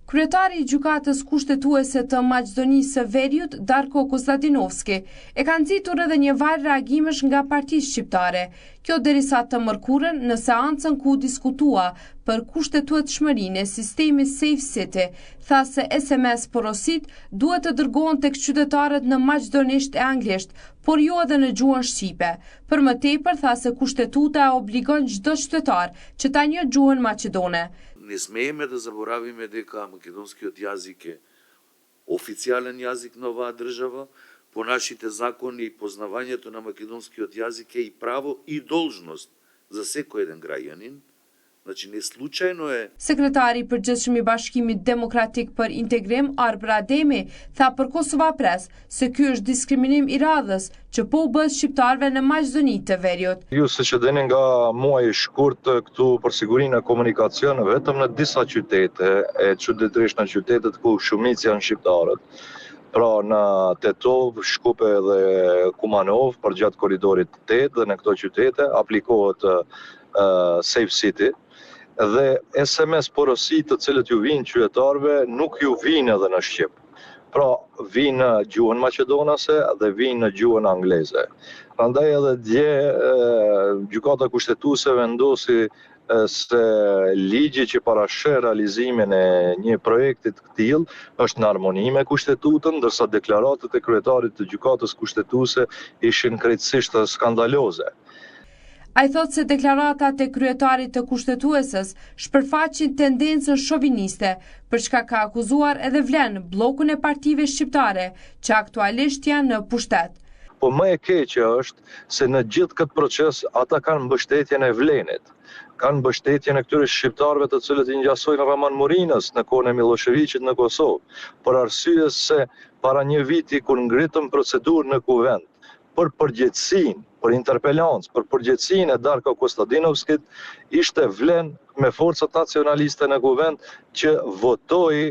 Kryetari i gjykatës kushtetuese të Maqedonisë së Veriut, Darko Kostadinovski, e ka nxitur edhe një valë reagimesh nga Partia Shqiptare. Kjo derisa të mërkurën në seancën ku diskutua për kushtetueshmërinë e sistemit Safe City, tha se SMS porosit duhet të dërgohen tek qytetarët në maqedonisht e anglisht, por jo edhe në gjuhën shqipe. Për më tepër tha se kushtetuta obligon çdo qytetar që ta njeh gjuhën maqedone. Не смееме да заборавиме дека македонскиот јазик е официјален јазик на оваа држава, по нашите закони и познавањето на македонскиот јазик е и право и должност за секој еден граѓанин. Значи не случајно е. Sekretari i përgjithshëm i Bashkimit Demokratik për Integrim, Arbër Ademi, tha për Kosova Press se ky është diskriminim i radhës që po u bë shqiptarëve në Maqedoni të Veriut. Ju siç e dini nga muaji i shkurt këtu për sigurinë e komunikacionit vetëm në disa qytete, e çuditërisht në qytetet ku shumica janë shqiptarët. Pra në Tetov, Shkupe dhe Kumanov, përgjatë korridorit 8 dhe në këto qytete aplikohet Safe City. Dhe SMS porosit të cilët ju vinë qytetarëve nuk ju vinë edhe në Shqip. Pra vinë në gjuhën maqedonase dhe vinë në gjuhën angleze. Prandaj edhe dje gjykata kushtetuese vendosi se ligji që parasheh realizimin e një projekti të tillë është në harmoni me kushtetutën, ndërsa deklaratat e kryetarit të gjykatës kushtetuese ishin krejtësisht skandaloze. Ai thot se deklaratat e kryetarit të kushtetuesës shpërfaqin tendencën shoviniste, për çka ka akuzuar edhe vlen bllokun e partive shqiptare që aktualisht janë në pushtet. Po më e keqe është se në gjithë këtë proces ata kanë mbështetjen e vlenit. Kanë mbështetjen e këtyre shqiptarëve të cilët i ngjasojnë Raman Murinës në kohën e Miloševićit në Kosovë, për arsye se para një viti kur ngritëm procedurë në kuvend për përgjegjësinë, për interpelancë, për përgjegjësinë e Darko Kostadinovskit, ishte vlen me forcat nacionaliste në kuvend që votoi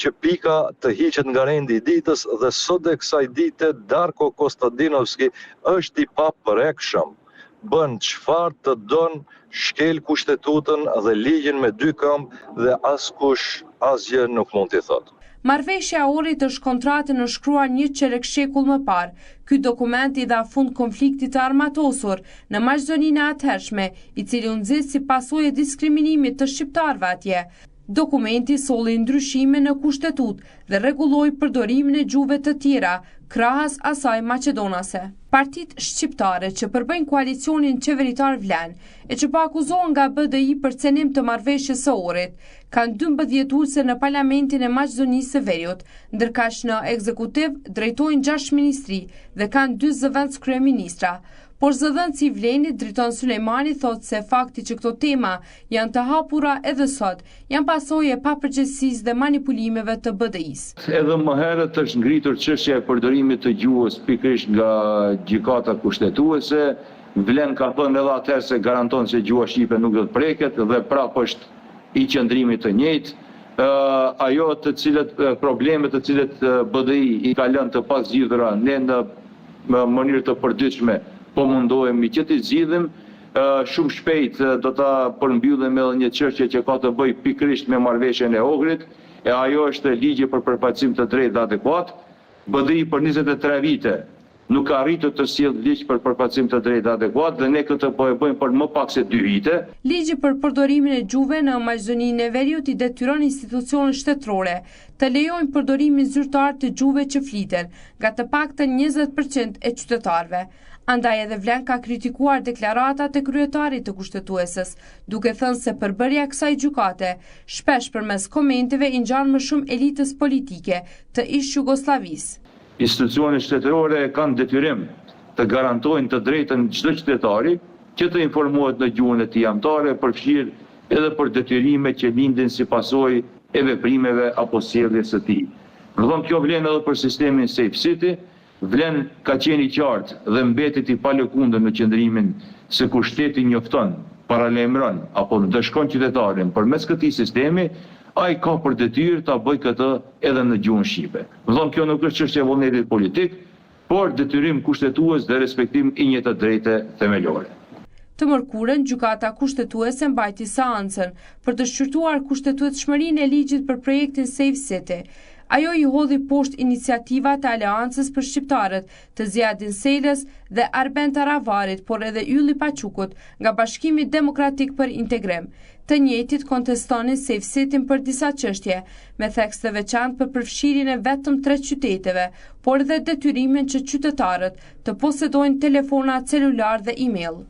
që pika të hiqet nga rendi i ditës dhe sot e kësaj dite Darko Kostadinovski është i paprekshëm. Bën çfarë të don, shkel kushtetutën dhe ligjin me dy këmbë dhe askush asgjë nuk mund t'i thotë. Marrëveshja e Ohrit është kontratë nënshkruar një qerek-shekull më parë. Ky dokument i dha fund konfliktit të armatosur në Maqedoninë e atëhershme, i cili u nxit si pasojë e diskriminimit të shqiptarëve atje. Dokumenti solli ndryshime në kushtetutë dhe rregulloi përdorimin e gjuhëve të tjera, krahas asaj maqedonase. Partitë shqiptare që përbëjnë koalicionin qeveritar vlen e që po akuzohen nga BDI për cenim të marrëveshjes së Ohrit, kanë 12 ulse në Parlamentin e Maqedonisë së Veriut, ndërkaq në ekzekutiv drejtojnë 6 ministri dhe kanë 2 zëvendës kryeministra. Por zëdhënësi i vlenit Driton Sulejmani thot se fakti që këto tema janë të hapura edhe sot janë pasojë e papërgjegjësisë dhe manipulimeve të BDI-s. Edhe më herët është ngritur çështja e përdorimit të gjuhës pikërisht nga gjykata kushtetuese. Vlen ka thënë edhe atëherë se garanton se gjuha shqipe nuk do të preket dhe prapë është i qëndrimit të njëjtë. Ajo të cilët problemet të cilët BDI i ka lënë të pazgjidhura ne në mënyrë të përditshme po mundohemi që t'i zgjidhim. Shumë shpejt do ta përmbyllim edhe një çështje që ka të bëjë pikërisht me marrëveshjen e Ohrit, e ajo është ligji për përfaqësim të drejtë dhe adekuat. BDI për 23 vite nuk ka arritur të sjellë ligj për përfaqësim të drejtë dhe adekuat dhe ne këtë po e bëjmë për më pak se 2 vite. Ligji për përdorimin e gjuhëve në Maqedoninë e Veriut i detyron institucionet shtetërore të lejojnë përdorimin zyrtar të gjuhëve që fliten nga të paktën 20% e qytetarëve. Andaj edhe vlen ka kritikuar deklaratat e kryetarit të kushtetuesës, duke thënë se përbërja e kësaj gjykate shpesh përmes komenteve i ngjan më shumë elitës politike të ish-Jugosllavisë. Institucionet shtetërore kanë detyrim të garantojnë të drejtën çdo qytetari që të informohet në gjuhën e tij anëtare, përfshirë edhe për detyrimet që lindin si pasojë e veprimeve apo sjelljes së tij. Domthon kjo vlen edhe për sistemin Safe City. Vlen ka qenë i qartë dhe mbetet i palëkundër në qëndrimin se kur shteti njofton, paralajmëron apo dëshkon qytetarin përmes këtij sistemi, ai ka për detyrë ta bëjë këtë edhe në gjuhën shqipe. Do thonë kjo nuk është çështje vullnetit politik, por detyrim kushtetues dhe respektim i një të drejte themelore. Të mërkurën, gjykata kushtetuese mbajti seancën për të shqyrtuar kushtetueshmërinë e ligjit për projektin Safe City. Ajo i hodhi poshtë iniciativat e Aleancës për Shqiptarët të Ziadin Selës dhe Arben Taravarit, por edhe Ylli Paçukut nga Bashkimi Demokratik për Integrim. Të njëjtit kontestonin Safe Cityn për disa çështje, me theks të veçantë për përfshirjen e vetëm 3 qyteteve, por edhe detyrimin që qytetarët të posedojnë telefona celular dhe email.